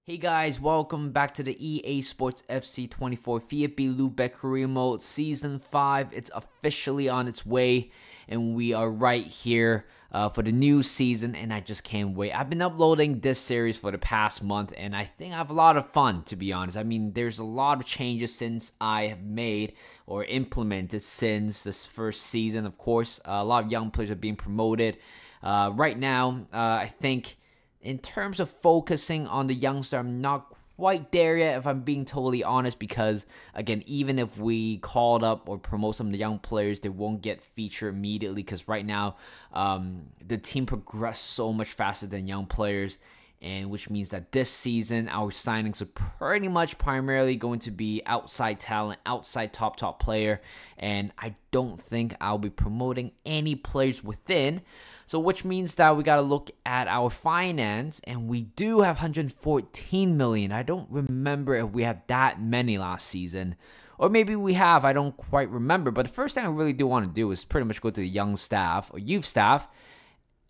Hey guys, welcome back to the EA Sports FC 24 VfB Lübeck Career Mode Season 5. It's officially on its way, and we are right here for the new season, and I just can't wait. I've been uploading this series for the past month, and I think I have a lot of fun, to be honest. I mean, there's a lot of changes since I have made or implemented since this first season. Of course, a lot of young players are being promoted. Right now, I think in terms of focusing on the youngster, I'm not quite there yet, if I'm being totally honest, because, again, even if we called up or promote some of the young players, they won't get featured immediately, because right now, the team progressed so much faster than young players, and which means that this season, our signings are pretty much primarily going to be outside talent, outside top player, and I don't think I'll be promoting any players within. So which means that we got to look at our finance, and we do have 114 million. I don't remember if we had that many last season. Or maybe we have, I don't quite remember. But the first thing I really do want to do is pretty much go to the young staff or youth staff.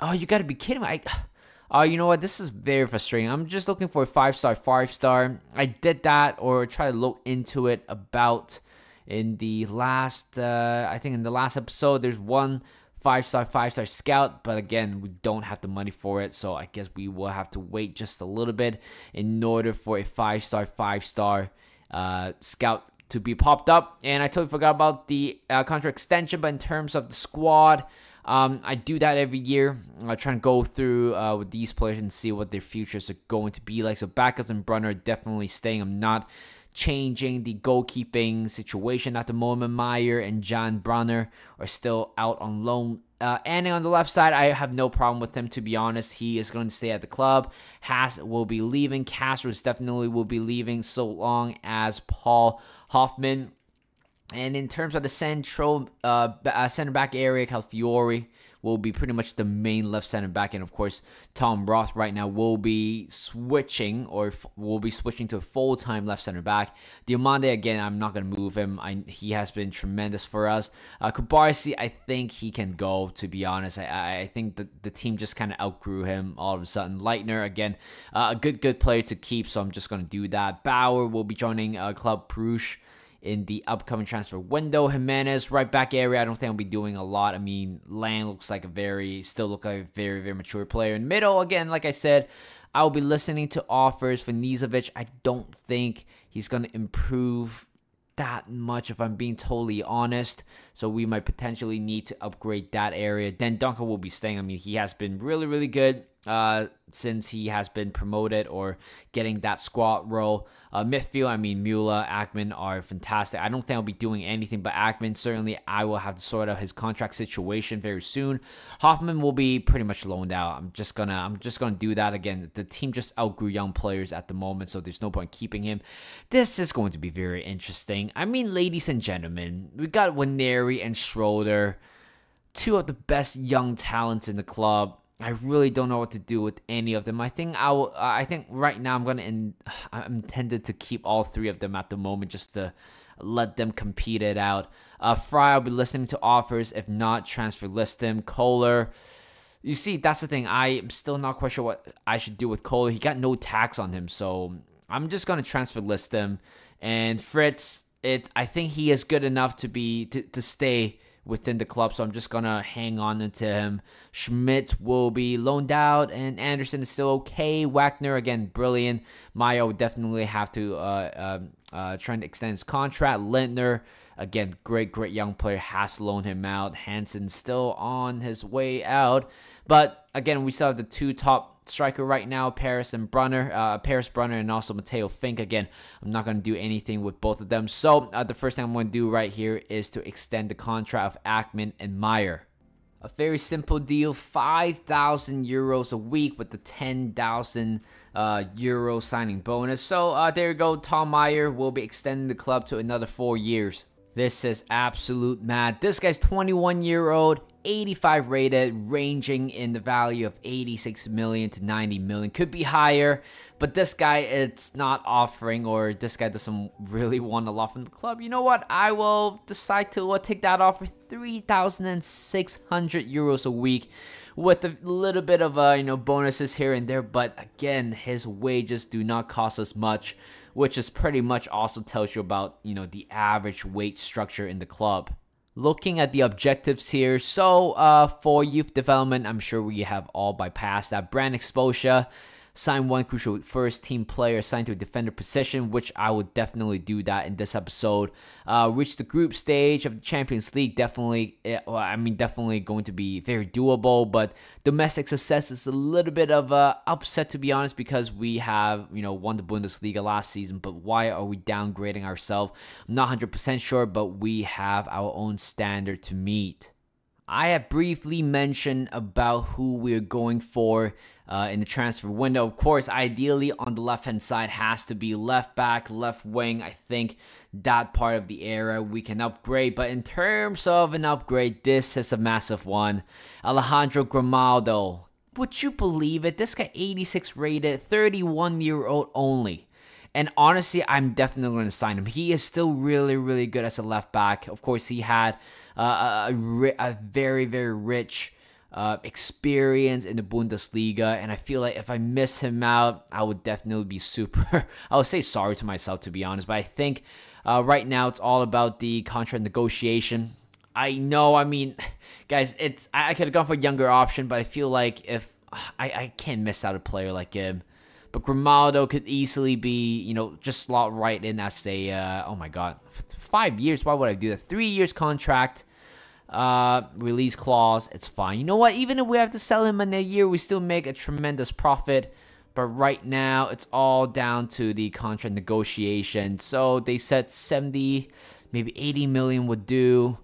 Oh, you got to be kidding me. You know what? This is very frustrating. I'm just looking for a 5-star. I did that or try to look into it about in the last, I think in the last episode, there's one 5-star scout, but again, we don't have the money for it, so I guess we will have to wait just a little bit in order for a 5-star scout to be popped up. And I totally forgot about the contract extension, but in terms of the squad, I do that every year. I try and go through with these players and see what their futures are going to be like. So Backus and Brunner are definitely staying. I'm not changing the goalkeeping situation at the moment. Meyer and Jan Brunner are still out on loan. And on the left side, I have no problem with him, to be honest. He is going to stay at the club. Haas will be leaving. Castros definitely will be leaving, so long as Paul Hoffman. And in terms of the central center back area, Calfiori will be pretty much the main left center back, and of course Tom Roth right now will be switching to a full-time left center back. Diamande, again, I'm not gonna move him. He has been tremendous for us. Kubarsi, I think he can go, to be honest. I think the team just kind of outgrew him all of a sudden. Leitner, again, a good player to keep, so I'm just gonna do that. Bauer will be joining Club Bruges in the upcoming transfer window. Jimenez, right back area, I don't think I'll be doing a lot. I mean, Lang looks like still look like a very, very mature player. In middle, again, like I said, I'll be listening to offers for Nizovic. I don't think he's going to improve that much, if I'm being totally honest. So we might potentially need to upgrade that area. Then Duncan will be staying. I mean, he has been really, really good since he has been promoted or getting that squad role. Midfield, I mean, Müller, Ackman are fantastic. I don't think I'll be doing anything but Ackman. Certainly, I will have to sort out his contract situation very soon. Hoffman will be pretty much loaned out. I'm just gonna do that again. The team just outgrew young players at the moment, so there's no point keeping him. This is going to be very interesting. I mean, ladies and gentlemen, we got Waneri and Schroeder, two of the best young talents in the club. I really don't know what to do with any of them. I think right now I'm tempted to keep all three of them at the moment, just to let them compete it out. Fry, I'll be listening to offers. If not, transfer list him. Kohler, you see, that's the thing. I'm still not quite sure what I should do with Kohler. He got no tax on him, so I'm just gonna transfer list him. And Fritz, I think he is good enough to stay within the club, so I'm just gonna hang on to him. Schmidt will be loaned out, and Anderson is still okay. Wagner, again, brilliant. Mayo would definitely have to try and extend his contract. Lindner, again, great young player, has loaned him out. Hansen still on his way out, but again, we still have the two top striker right now, Paris Brunner, and also Matteo Fink. Again, I'm not going to do anything with both of them. So the first thing I'm going to do right here is to extend the contract of Ackman and Meyer. A very simple deal, 5,000 euros a week with the 10,000 euro signing bonus. So there you go. Tom Meyer will be extending the club to another 4 years. This is absolute mad. This guy's 21-year-old, 85 rated, ranging in the value of 86 million to 90 million. Could be higher, but this guy, it's not offering, or this guy doesn't really want a lot from the club. You know what? I will decide to take that offer, 3,600 euros a week, with a little bit of bonuses here and there. But again, his wages do not cost us much, which is pretty much also tells you about the average wage structure in the club. Looking at the objectives here, so for youth development, I'm sure we have all bypassed that. Brand exposure, sign one crucial first team player assigned to a defender position, which I would definitely do that in this episode. Reach the group stage of the Champions League, definitely going to be very doable, but domestic success is a little bit of a upset, to be honest, because we have won the Bundesliga last season. But why are we downgrading ourselves? I'm not 100% sure, but we have our own standard to meet. I have briefly mentioned about who we're going for in the transfer window. Of course, ideally on the left-hand side has to be left back, left wing. I think that part of the area we can upgrade. But in terms of an upgrade, this is a massive one. Alejandro Grimaldo. Would you believe it? This guy 86 rated, 31-year-old only. And honestly, I'm definitely going to sign him. He is still really, really good as a left back. Of course, he had a very, very rich experience in the Bundesliga. And I feel like if I miss him out, I would definitely be I would say sorry to myself, to be honest. But I think right now it's all about the contract negotiation. I know, guys, I could have gone for a younger option, but I feel like if I can't miss out a player like him. But Grimaldo could easily be, just slot right in as a, oh my God, 5 years. Why would I do that? 3 years contract, release clause. It's fine. You know what? Even if we have to sell him in a year, we still make a tremendous profit. But right now, it's all down to the contract negotiation. So they said 70, maybe 80 million would do.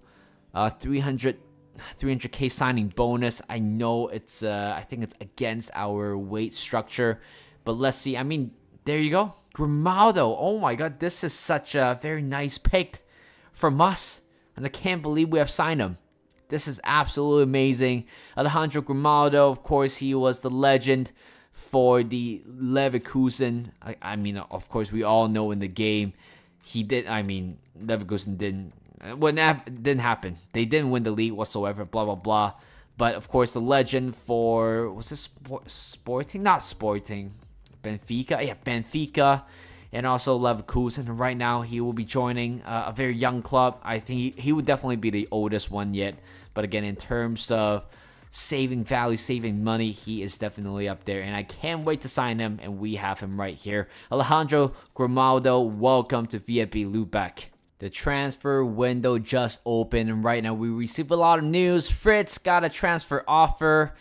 300K signing bonus. I know it's, I think it's against our wage structure. But let's see. There you go. Grimaldo. Oh my God. This is such a very nice pick from us. And I can't believe we have signed him. This is absolutely amazing. Alejandro Grimaldo, of course, he was the legend for the Leverkusen. Of course, we all know in the game, Leverkusen didn't happen. They didn't win the league whatsoever, blah, blah, blah. But, of course, the legend for, was this Sporting? Not Sporting. Benfica. Yeah, Benfica. And also Leverkusen. And right now, he will be joining a very young club. I think he would definitely be the oldest one yet. But again, in terms of saving value, saving money, he is definitely up there. And I can't wait to sign him. And we have him right here. Alejandro Grimaldo, welcome to VfB Lübeck. The transfer window just opened, and right now we receive a lot of news. Fritz got a transfer offer.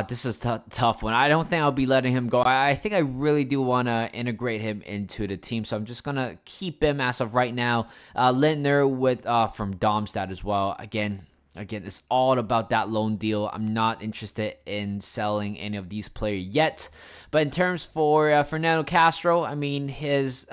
This is a tough one. I don't think I'll be letting him go. I think I really do want to integrate him into the team, so I'm just going to keep him as of right now. Lindner from Darmstadt as well. Again, it's all about that loan deal. I'm not interested in selling any of these players yet. But in terms for Fernando Castro, his...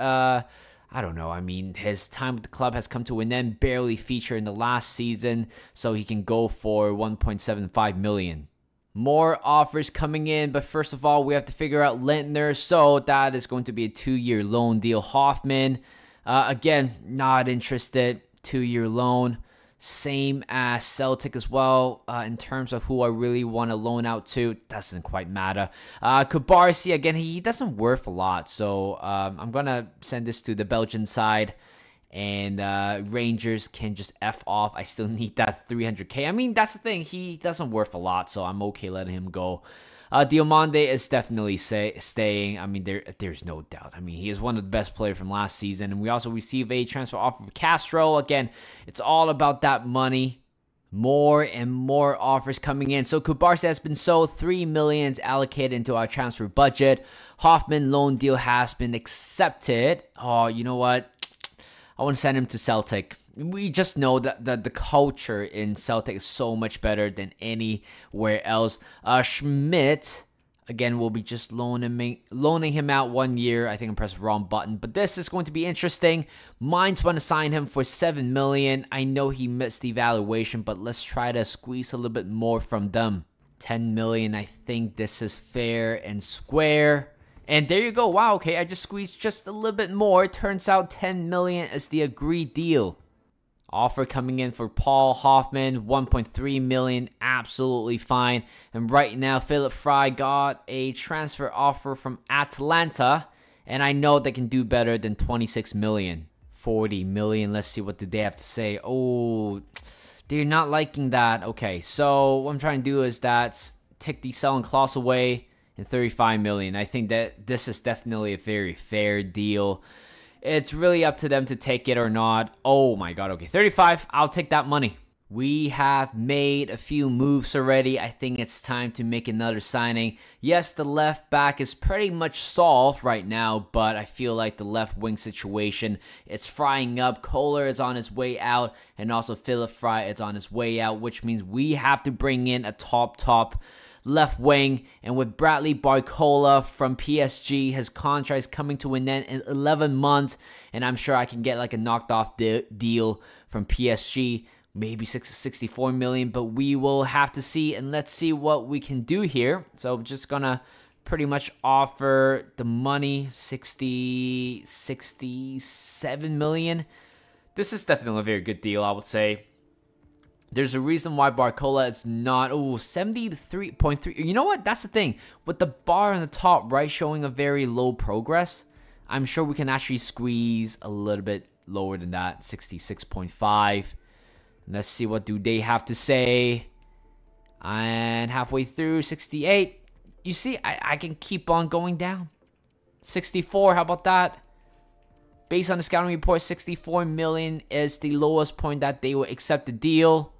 I don't know. His time with the club has come to an end. Barely featured in the last season, so he can go for 1.75 million. More offers coming in, but first of all, we have to figure out Lindner. So that is going to be a 2-year loan deal. Hoffman, again, not interested. 2-year loan. Same as Celtic as well. In terms of who I really want to loan out to, doesn't quite matter. Kubarsi, again, he doesn't worth a lot. So I'm going to send this to the Belgian side. And Rangers can just F off. I still need that 300K. That's the thing. He doesn't worth a lot, so I'm okay letting him go. Diomande is definitely staying. There's no doubt. He is one of the best players from last season. And we also receive a transfer offer for Castro. Again, it's all about that money. More and more offers coming in. So Kubarsi has been sold. 3 million allocated into our transfer budget. Hoffman loan deal has been accepted. Oh, you know what? I want to send him to Celtic. We just know that the culture in Celtic is so much better than anywhere else. Schmidt, Again, we'll be just loaning him out 1 year. I think I pressed the wrong button, but this is going to be interesting. Mainz want to sign him for $7 million. I know he missed the evaluation, but let's try to squeeze a little bit more from them. $10 million. I think this is fair and square. And there you go. Wow, okay, I just squeezed just a little bit more. Turns out $10 million is the agreed deal. Offer coming in for Paul Hoffman, $1.3 million, absolutely fine. And right now, Philip Fry got a transfer offer from Atalanta, and I know they can do better than $26 million. $40 million, let's see what do they have to say. Oh, they're not liking that. Okay, so what I'm trying to do is take the selling clause away and $35 million. I think that this is definitely a very fair deal. It's really up to them to take it or not. Oh my god, okay. 35, I'll take that money. We have made a few moves already. I think it's time to make another signing. Yes, the left back is pretty much solved right now, but I feel like the left wing situation, it's frying up. Kohler is on his way out, and also Philip Fry is on his way out, which means we have to bring in a top left wing. And with Bradley Barcola from PSG, his contract is coming to an end in 11 months, and I'm sure I can get like a knocked off deal from PSG, maybe 64 million, but we will have to see, and let's see what we can do here. So I'm just gonna pretty much offer the money, 67 million. This is definitely a very good deal, I would say. There's a reason why Barcola is not, 73.3. You know what? That's the thing. With the bar on the top right showing a very low progress, I'm sure we can actually squeeze a little bit lower than that, 66.5. Let's see what do they have to say. And halfway through, 68. You see, I can keep on going down. 64, how about that? Based on the scouting report, 64 million is the lowest point that they will accept the deal.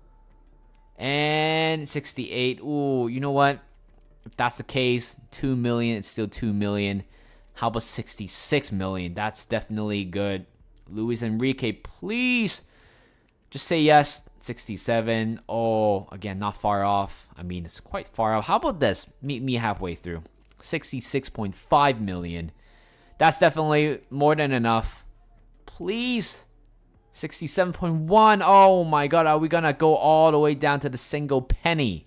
And 68. Ooh, you know what? If that's the case, 2 million, it's still 2 million. How about 66 million? That's definitely good. Luis Enrique, please just say yes. 67. Oh, again, not far off. I mean, it's quite far off. How about this? Meet me halfway through. 66.5 million. That's definitely more than enough. Please. 67.1. Oh my god, are we gonna go all the way down to the single penny?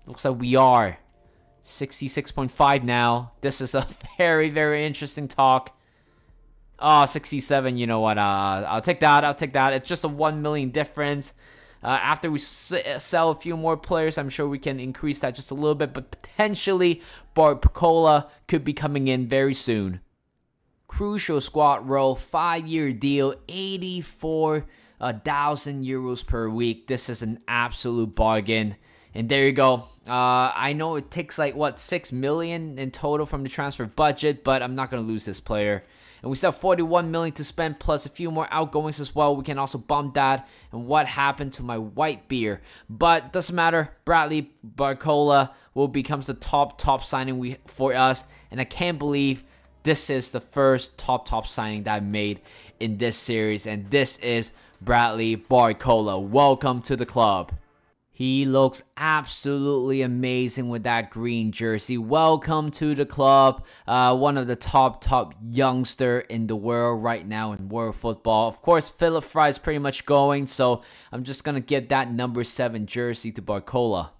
Looks like we are. 66.5 now. This is a very, very interesting talk. Oh, 67, you know what? I'll take that. I'll take that. It's just a 1 million difference. After we sell a few more players, I'm sure we can increase that just a little bit. But potentially, Barcola could be coming in very soon. Crucial squad role, 5-year deal, 84,000 euros per week. This is an absolute bargain. And there you go. I know it takes like, 6 million in total from the transfer budget, but I'm not going to lose this player. And we still have 41 million to spend, plus a few more outgoings as well. We can also bump that. And what happened to my white beer? But doesn't matter. Bradley Barcola becomes the top signing for us. And I can't believe this is the first top signing that I made in this series. And this is Bradley Barcola. Welcome to the club. He looks absolutely amazing with that green jersey. Welcome to the club. One of the top youngster in the world right now in world football. Of course, Philip Fry is pretty much going, so I'm just going to give that number 7 jersey to Barcola.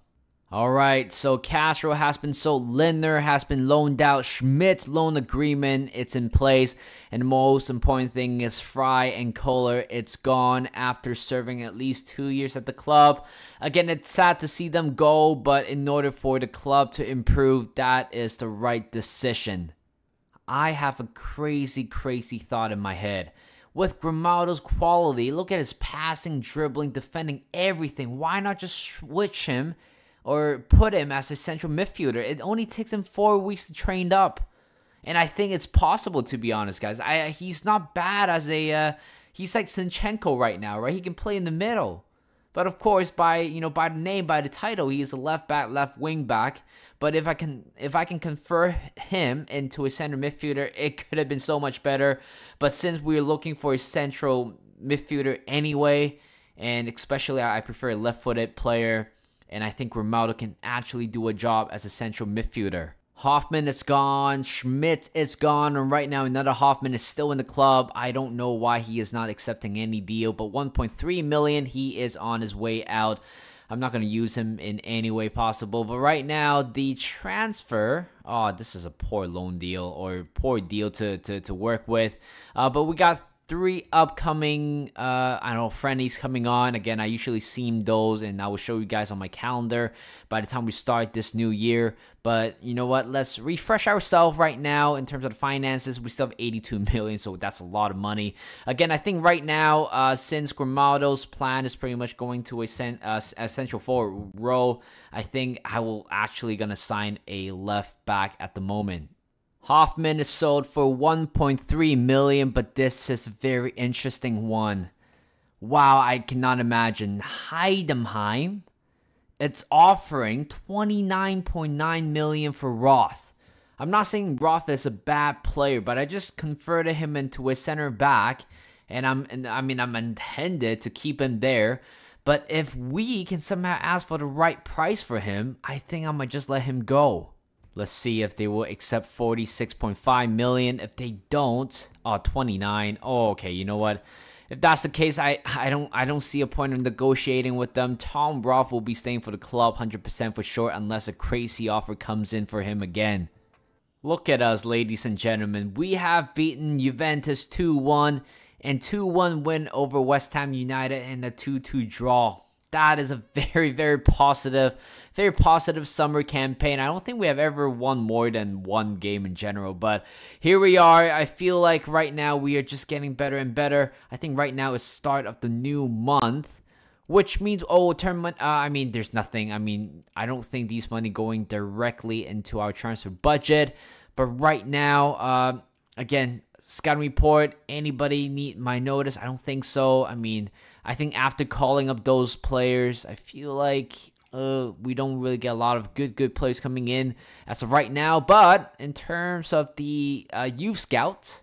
Alright, so Castro has been sold, Lindner has been loaned out, Schmidt's loan agreement, it's in place, and the most important thing is Fry and Kohler, it's gone after serving at least 2 years at the club. Again, it's sad to see them go, but in order for the club to improve, that is the right decision. I have a crazy thought in my head. With Grimaldo's quality, look at his passing, dribbling, defending, everything. Why not just switch him or put him as a central midfielder? It only takes him 4 weeks to train up. And I think it's possible, to be honest, guys. He's not bad as a... he's like Zinchenko right now, right? He can play in the middle. But of course, by the name, by the title, he is a left back, left wing back. But if I can convert him into a center midfielder, it could have been so much better. But since we're looking for a central midfielder anyway, and especially I prefer a left-footed player, and I think Grimaldo can actually do a job as a central midfielder. Hoffman is gone. Schmidt is gone. And right now, another Hoffman is still in the club. I don't know why he is not accepting any deal. But 1.3 million, he is on his way out. I'm not going to use him in any way possible. But right now, the transfer... Oh, this is a poor loan deal or poor deal to work with. But we got 3 upcoming, I don't know, friendlies coming on. Again, I usually seam those, and I will show you guys on my calendar by the time we start this new year. But you know what? Let's refresh ourselves right now in terms of the finances. We still have 82 million, so that's a lot of money. Again, I think right now, since Grimaldo's plan is pretty much going to a central forward role, I think I will actually gonna sign a left back at the moment. Hoffman is sold for 1.3 million, but this is a very interesting one. Wow, I cannot imagine. Heidenheim, it's offering 29.9 million for Roth. I'm not saying Roth is a bad player, but I just converted him into a center back, and I'm intended to keep him there. But if we can somehow ask for the right price for him, I think I might just let him go. Let's see if they will accept 46.5 million. If they don't, 29. Oh, okay. You know what? If that's the case, I don't see a point in negotiating with them. Tom Roth will be staying for the club 100% for sure, unless a crazy offer comes in for him again. Look at us, ladies and gentlemen. We have beaten Juventus 2-1 and 2-1 win over West Ham United and a 2-2 draw. That is a very, very positive summer campaign. I don't think we have ever won more than one game in general, but here we are. I feel like right now we are just getting better and better. I think right now is start of the new month, which means, tournament. There's nothing. I don't think these money going directly into our transfer budget, but right now, again, scouting report, anybody need my notice? I don't think so. I think after calling up those players, I feel like we don't really get a lot of good players coming in as of right now. But in terms of the youth scout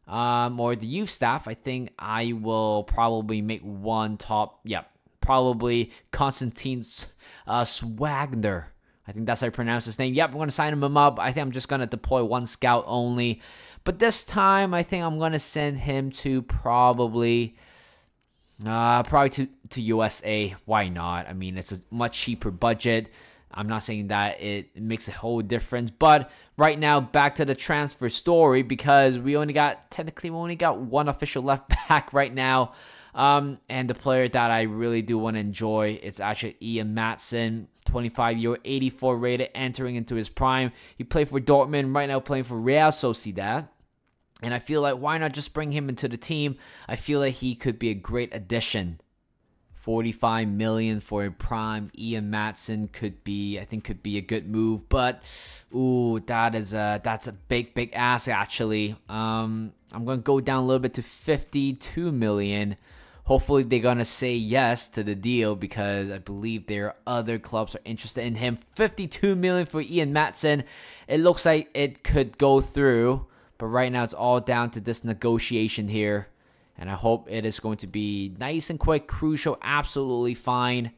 or the youth staff, I think I will probably make one top. Yeah, probably Konstantin Swagner. I think that's how I pronounce his name. Yep, I'm going to sign him up. I think I'm just going to deploy one scout only. But this time, I think I'm going to send him to probably to USA. Why not? It's a much cheaper budget. I'm not saying that it makes a whole difference. But right now, back to the transfer story, because we only got one official left back right now. And the player that I really do want to enjoy, it's actually Ian Maatsen, 25-year, 84 rated, entering into his prime. He played for Dortmund, right now playing for Real Sociedad. And I feel like, why not just bring him into the team? I feel like he could be a great addition. 45 million for a prime Ian Maatsen could be a good move. But, that's a big ask, actually. I'm going to go down a little bit to 52 million. Hopefully they're going to say yes to the deal, because I believe there are other clubs are interested in him. 52 million for Ian Maatsen. It looks like it could go through, but right now it's all down to this negotiation here. And I hope it is going to be nice and quick. Crucial, absolutely fine.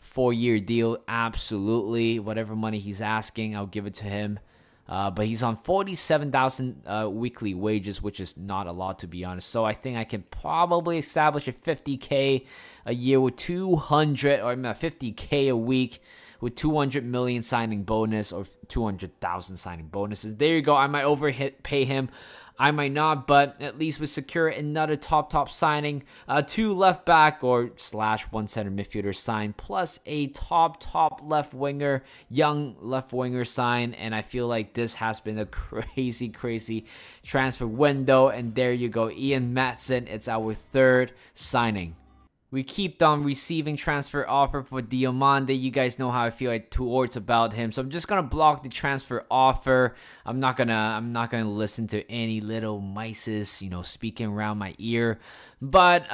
4-year deal, absolutely. Whatever money he's asking, I'll give it to him. But he's on 47,000 weekly wages, which is not a lot, to be honest. So I think I can probably establish a 50K a year with 200, or 50K a week with 200 million signing bonus, or 200,000 signing bonuses. There you go. I might overpay him. I might not, but at least we secure another top signing. 2 left back or / 1 center midfielder sign, plus a top left winger, young left winger sign. And I feel like this has been a crazy transfer window. And there you go, Ian Maatsen. It's our 3rd signing. We keep on receiving transfer offer for Diomande. You guys know how I feel towards about him. So I'm just gonna block the transfer offer. I'm not gonna listen to any little mices, speaking around my ear. But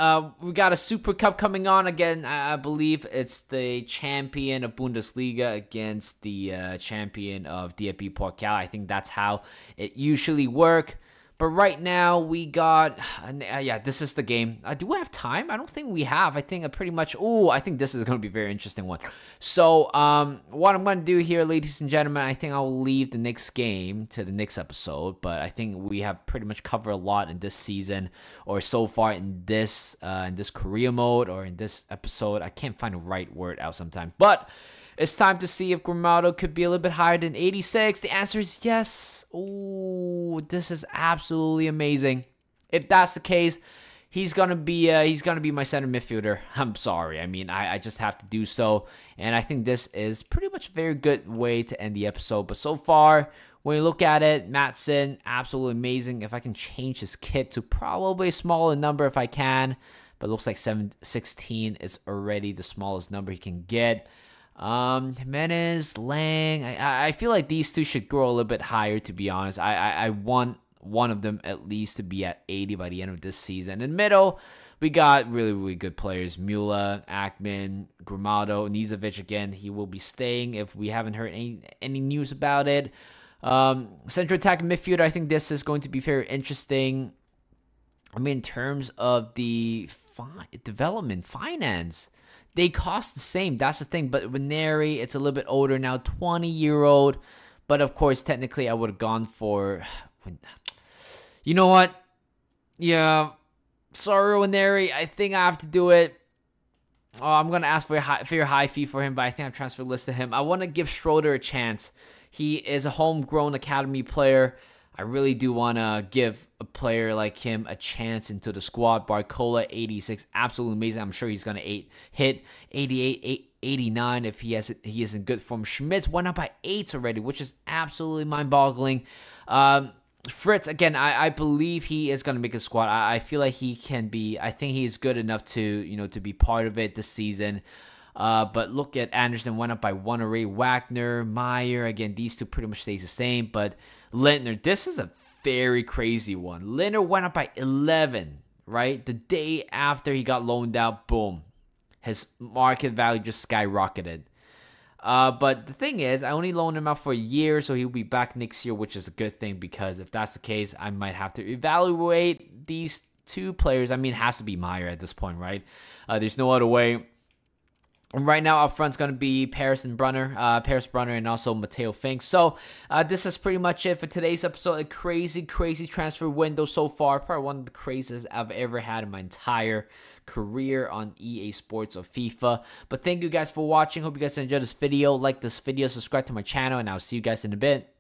we got a Super Cup coming on again. I believe it's the champion of Bundesliga against the champion of DFB Pokal. I think that's how it usually works. But right now, we got, yeah, this is the game. Do we have time? I don't think we have. I think pretty much, I think this is going to be a very interesting one. So, what I'm going to do here, ladies and gentlemen, I think I'll leave the next game to the next episode. But I think we have pretty much covered a lot in this season, or so far in this career mode, or in this episode. I can't find the right word out sometimes. But it's time to see if Grimaldo could be a little bit higher than 86. The answer is yes. Ooh, this is absolutely amazing. If that's the case, he's gonna be my center midfielder. I'm sorry. I mean, I just have to do so. And I think this is pretty much a very good way to end the episode. But so far, when you look at it, Maatsen, absolutely amazing. If I can change his kit to probably a smaller number if I can. But it looks like 716 is already the smallest number he can get. Jimenez, Lang, I feel like these two should grow a little bit higher, to be honest. I want one of them at least to be at 80 by the end of this season. In the middle, we got really, really good players. Müller, Ackman, Grimaldo, Nizovic again. He will be staying if we haven't heard any news about it. Central attack midfielder, I think this is going to be very interesting. I mean, in terms of the development, finance, they cost the same. That's the thing. But with Neri, it's a little bit older now, 20-year-old. But of course, technically, I would have gone for. You know what? Yeah, sorry, Neri. I think I have to do it. Oh, I'm gonna ask for a high fee for him, but I think I've transfer listed him. I want to give Schroeder a chance. He is a homegrown academy player. I really do want to give a player like him a chance into the squad. Barcola, 86, absolutely amazing. I'm sure he's going to hit 88, 89 if he is in good form. Schmitz went up by 8 already, which is absolutely mind-boggling. Fritz, again, I believe he is going to make a squad. I feel like he can be. I think he's good enough to be part of it this season. But look at Anderson, went up by 1 already. Wagner, Meyer, again, these two pretty much stays the same. But Lintner, this is a very crazy one. Lintner went up by 11, right? The day after he got loaned out, boom. His market value just skyrocketed. But the thing is, I only loaned him out for a year, so he'll be back next year, which is a good thing, because if that's the case, I might have to evaluate these two players. I mean, it has to be Meyer at this point, right? There's no other way. And right now, up front's going to be Paris Brunner, and also Matteo Fink. So, this is pretty much it for today's episode. A crazy, crazy transfer window so far. Probably one of the craziest I've ever had in my entire career on EA Sports or FIFA. But thank you guys for watching. Hope you guys enjoyed this video. Like this video, subscribe to my channel, and I'll see you guys in a bit.